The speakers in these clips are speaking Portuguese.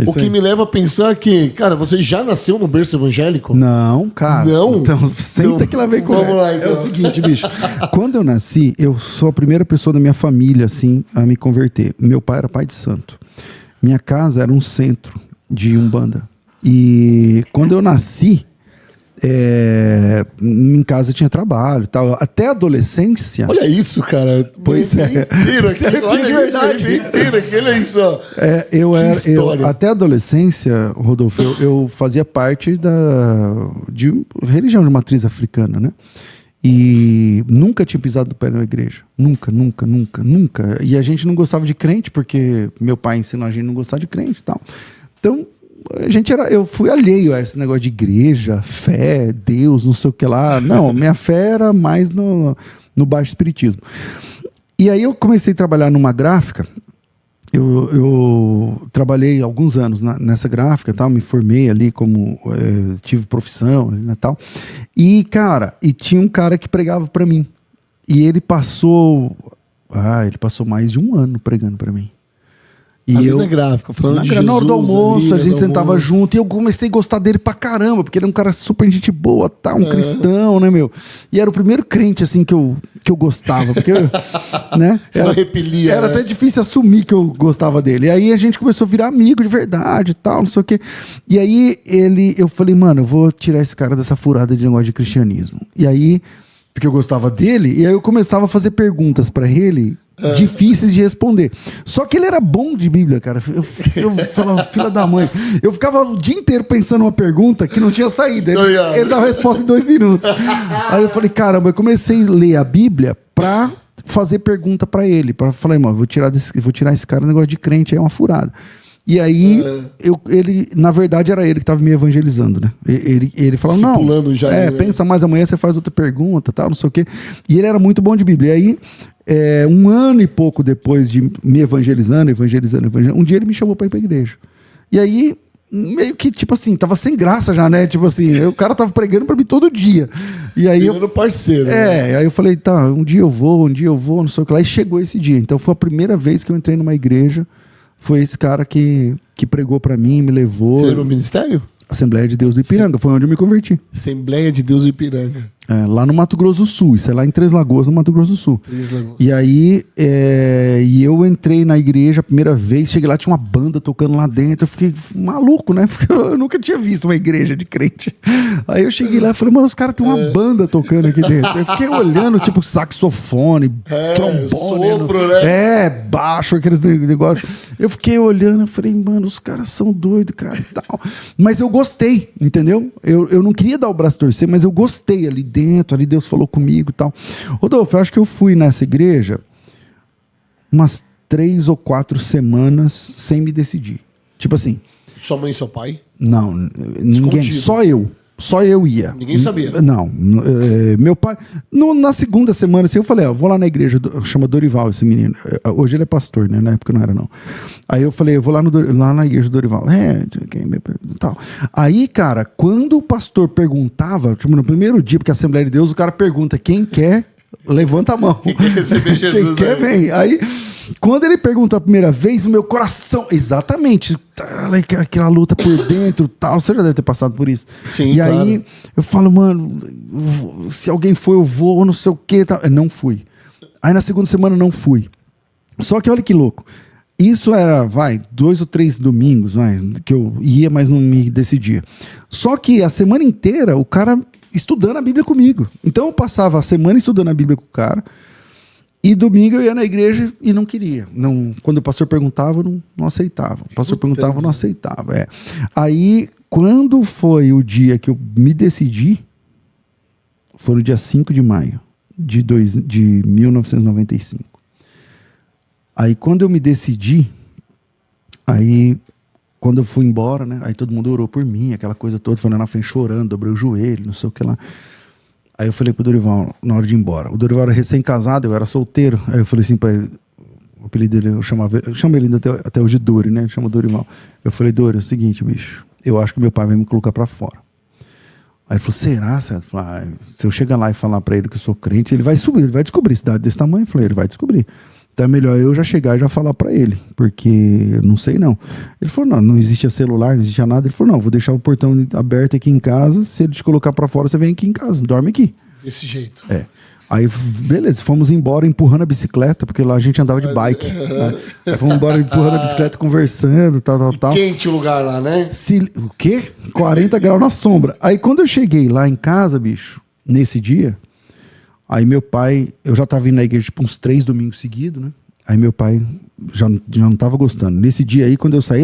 O que me leva a pensar que, cara, você já nasceu no berço evangélico? Não, cara. Não? Então, senta que lá vem conversa. Vamos lá, então. É o seguinte, bicho. Quando eu nasci, eu sou a primeira pessoa da minha família, assim, a me converter. Meu pai era pai de santo. Minha casa era um centro de Umbanda. E quando eu nasci, em casa tinha trabalho e tal. Até a adolescência... Olha isso, cara. Pois é. Mentira, Isso é que, olha de isso, verdade. mentira, que olha isso, ó. Até a adolescência, Rodolfo, eu fazia parte de religião de matriz africana, né? E nunca tinha pisado do pé na igreja. Nunca. E a gente não gostava de crente, porque meu pai ensinou a gente a não gostar de crente e tal. Então, eu fui alheio a esse negócio de igreja, fé, Deus, não sei o que lá. Não, minha fé era mais no baixo espiritismo. E aí eu comecei a trabalhar numa gráfica. Eu trabalhei alguns anos nessa gráfica, tal, me formei ali como tive profissão, né, tal. E cara, tinha um cara que pregava para mim. E ele passou mais de um ano pregando para mim. E ali na gráfica, falando de Jesus, na hora do almoço, a gente sentava almoço. junto e eu comecei a gostar dele pra caramba, porque ele é um cara super gente boa, tá? Um cristão, né, meu? E era o primeiro crente, assim, que eu gostava, porque, né? Era até difícil assumir que eu gostava dele. E aí a gente começou a virar amigo de verdade e tal, não sei o quê. E aí eu falei, mano, eu vou tirar esse cara dessa furada de negócio de cristianismo. E aí, porque eu gostava dele, e aí eu começava a fazer perguntas pra ele, difíceis de responder. Só que ele era bom de Bíblia, cara. Eu falava, filha da mãe. Eu ficava o dia inteiro pensando uma pergunta que não tinha saída. Ele dava a resposta em 2 minutos. Aí eu falei, caramba, eu comecei a ler a Bíblia pra fazer pergunta pra ele. Falei, mano, vou tirar esse cara, negócio de crente aí é uma furada. E aí, ele, na verdade, era ele que estava me evangelizando, né? Ele falava, não, já, pensa mais, amanhã você faz outra pergunta, tal, não sei o quê. E ele era muito bom de Bíblia. E aí, 1 ano e pouco depois de me evangelizando, um dia ele me chamou para ir para a igreja. E aí, meio que, tipo assim, tava sem graça já, né? Tipo assim, o cara tava pregando para mim todo dia. E aí parceiro. Aí eu falei, tá, um dia eu vou, não sei o que lá. E chegou esse dia. Então, foi a primeira vez que eu entrei numa igreja. Foi esse cara que pregou pra mim, me levou. Você era no ministério? Assembleia de Deus do Ipiranga, foi onde eu me converti. Assembleia de Deus do Ipiranga. Lá no Mato Grosso do Sul, isso é lá em Três Lagoas, no Mato Grosso do Sul. E aí, e eu entrei na igreja a primeira vez, cheguei lá, tinha uma banda tocando lá dentro, eu fiquei maluco, né? Porque eu nunca tinha visto uma igreja de crente. Aí eu cheguei lá e falei, mano, os caras têm uma banda tocando aqui dentro. Eu fiquei olhando, tipo, saxofone, trombone. Sopro, né? Baixo, aqueles negócios. Eu fiquei olhando, eu falei, mano, os caras são doidos, cara, e tal. Mas eu gostei, entendeu? Eu não queria dar o braço a torcer, mas eu gostei ali dentro, ali Deus falou comigo e tal. Rodolfo, eu acho que eu fui nessa igreja umas 3 ou 4 semanas sem me decidir. Tipo assim... Sua mãe e seu pai? Não, ninguém, só eu ia. Ninguém sabia? Não, meu pai... na segunda semana, assim, eu falei, vou lá na igreja, chama Dorival esse menino. Hoje ele é pastor, né? Na época não era, não. Aí eu falei, eu vou lá na igreja do Dorival. Tal. Aí, cara, quando o pastor perguntava, tipo, no primeiro dia, porque a Assembleia de Deus, o cara pergunta, quem quer, levanta a mão. Quem quer receber Jesus? Quem quer, vem. Aí... Quando ele perguntou a primeira vez, o meu coração... Exatamente. Aquela luta por dentro, tal. Você já deve ter passado por isso. Sim, e claro. aí, eu falo, mano, se alguém for, eu vou, não sei o quê. Tal. Eu não fui. Aí, na segunda semana, não fui. Só que olha que louco. Isso era, 2 ou 3 domingos, que eu ia, mas não me decidia. Só que a semana inteira, o cara estudando a Bíblia comigo. Então, eu passava a semana estudando a Bíblia com o cara... E domingo eu ia na igreja e não queria. Quando o pastor perguntava, eu não aceitava. O pastor perguntava, eu não aceitava. Aí, quando foi o dia que eu me decidi, foi no dia 5 de maio de 1995. Aí, quando eu me decidi, quando eu fui embora, né? Aí todo mundo orou por mim, aquela coisa toda, foi na frente chorando, dobrei o joelho, não sei o que lá. Aí eu falei pro Dorival, na hora de ir embora. O Dorival era recém-casado, eu era solteiro. Aí eu falei assim pra ele, o apelido dele, eu chamo ele até hoje de Dori, né? Chama Dorival. Eu falei, Dori, é o seguinte, bicho, eu acho que meu pai vai me colocar pra fora. Aí ele falou, será, Sérgio? Eu falei, se eu chegar lá e falar pra ele que eu sou crente, ele vai subir, ele vai descobrir cidade desse tamanho. Eu falei, ele vai descobrir. Então é melhor eu já chegar e já falar pra ele, porque eu não sei não. Ele falou, não existia celular, não existia nada. Ele falou, não, vou deixar o portão aberto aqui em casa, se ele te colocar pra fora, você vem aqui em casa, dorme aqui. Desse jeito. É. Aí, beleza, fomos embora empurrando a bicicleta, porque lá a gente andava de bike. Né? Aí fomos embora empurrando a bicicleta, conversando, tal. Quente o lugar lá, né? O quê? 40 graus na sombra. Aí quando eu cheguei lá em casa, bicho, nesse dia, aí meu pai, eu já tava indo na igreja tipo uns 3 domingos seguidos, né? Aí meu pai já não tava gostando. Nesse dia aí, quando eu saí,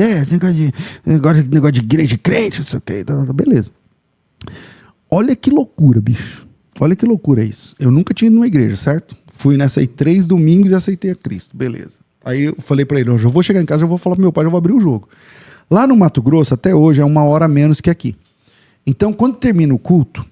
negócio de igreja de crente, não sei o quê, beleza. Olha que loucura, bicho. Olha que loucura isso. Eu nunca tinha ido numa igreja, certo? Fui nessa aí 3 domingos e aceitei a Cristo. Beleza. Aí eu falei pra ele, eu já vou chegar em casa, já vou falar pro meu pai, já vou abrir o jogo. Lá no Mato Grosso, até hoje, é 1 hora a menos que aqui. Então, quando termina o culto,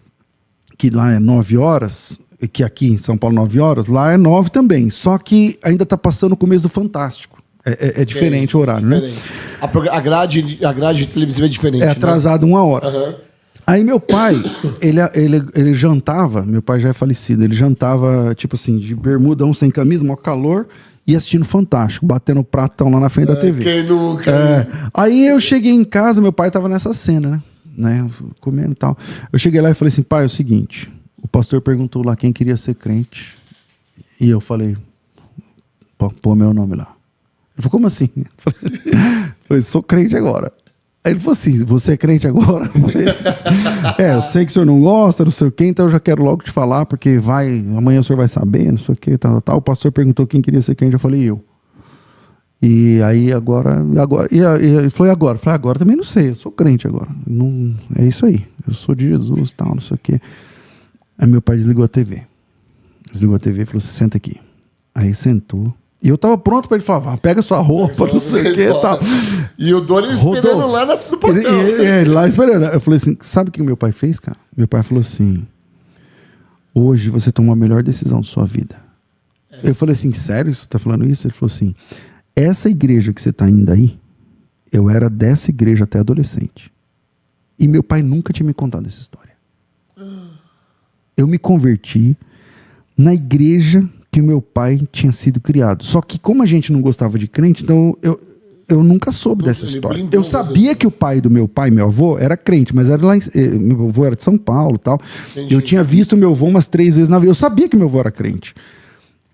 que lá é 9 horas, que aqui em São Paulo 9 horas, lá é 9 também. Só que ainda tá passando o começo do Fantástico. É diferente o horário, diferente. Né? A grade televisiva é diferente. É atrasado 1 hora. Uhum. Aí meu pai, ele jantava, meu pai já é falecido, ele jantava, tipo assim, de bermudão, sem camisa, maior calor, e assistindo Fantástico, batendo pratão lá na frente da TV. Quem nunca? Aí eu cheguei em casa, meu pai tava nessa cena, né? Comendo e tal. Eu cheguei lá e falei assim, pai, é o seguinte, o pastor perguntou lá quem queria ser crente, e eu falei, pô meu nome lá. Ele falou, como assim? Eu falei, sou crente agora. Aí ele falou assim, você é crente agora? Eu sei que o senhor não gosta, não sei o quê, então eu já quero logo te falar, porque amanhã o senhor vai saber, não sei o quê, tal. O pastor perguntou quem queria ser crente, eu falei, eu. E aí agora e ele falou, e agora? Eu falei, agora também não sei, eu sou crente agora. Não, é isso aí, eu sou de Jesus, tal, não sei o quê. Aí meu pai desligou a TV. Desligou a TV e falou, você senta aqui. Aí sentou. E eu tava pronto pra ele falar, pega sua roupa, não sei o que e tal. E o Doni esperando lá no portão. Ele lá esperando. Eu falei assim, sabe o que meu pai fez, cara? Meu pai falou assim, hoje você tomou a melhor decisão da sua vida. Eu falei assim, sério você tá falando isso? Ele falou assim, essa igreja que você tá indo aí, eu era dessa igreja até adolescente. E meu pai nunca tinha me contado essa história. Eu me converti na igreja que o meu pai tinha sido criado. Só que como a gente não gostava de crente, então eu nunca soube dessa história. Eu sabia que o pai do meu pai, meu avô, era crente, mas era lá meu avô era de São Paulo e tal. Entendi. Eu tinha visto meu avô umas 3 vezes na vida. Eu sabia que meu avô era crente.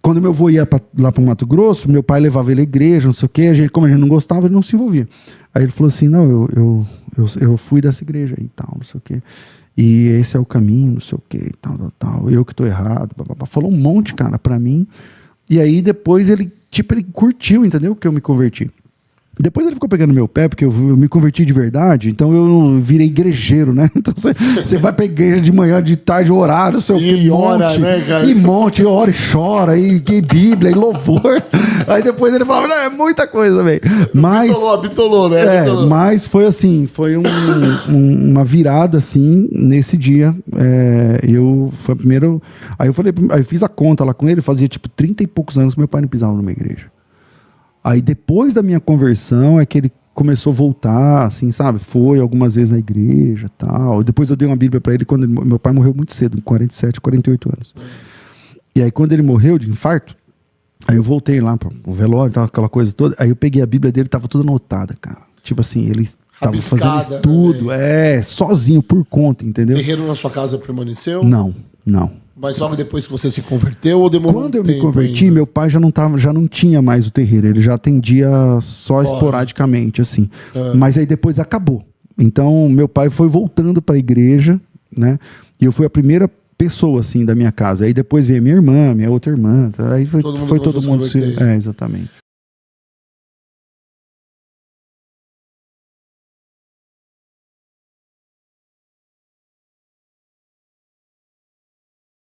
Quando meu avô ia lá para o Mato Grosso, meu pai levava ele à igreja, não sei o quê. Como a gente não gostava, ele não se envolvia. Aí ele falou assim, não, eu fui dessa igreja aí e tal, não sei o quê. E esse é o caminho, não sei o que, tal. Eu que tô errado. Falou um monte, cara, pra mim. E aí depois ele curtiu, entendeu? Que eu me converti. Depois ele ficou pegando meu pé, porque eu me converti de verdade, então eu virei igrejeiro, né? Então você vai pra igreja de manhã, de tarde, horário, sei o que, e ora, né, cara? E ora e chora, e Bíblia, e louvor. Aí depois ele falava, não, é muita coisa também. Mas, bitolou, né? Bitolou. Mas foi assim, foi uma virada, assim, nesse dia. Foi a primeira... Aí eu fiz a conta lá com ele, fazia tipo 30 e poucos anos que meu pai não pisava numa igreja. Aí depois da minha conversão é que ele começou a voltar, assim, sabe? Foi algumas vezes na igreja e tal. Depois eu dei uma Bíblia para ele quando meu pai morreu muito cedo, com 47, 48 anos. E aí quando ele morreu de infarto, aí eu voltei lá para o velório, tal, aquela coisa toda. Aí eu peguei a Bíblia dele, tava toda anotada, cara. Tipo assim, ele tava fazendo estudo, sozinho, por conta, entendeu? O terreiro na sua casa permaneceu? Não. Mas logo depois que você se converteu ou demorou? Quando eu me converti, meu pai já não tinha mais o terreiro, ele já atendia só esporadicamente, assim. Mas aí depois acabou. Então, meu pai foi voltando para a igreja, né? E eu fui a primeira pessoa, assim, da minha casa. Aí depois veio minha irmã, minha outra irmã. Aí foi todo mundo se... exatamente.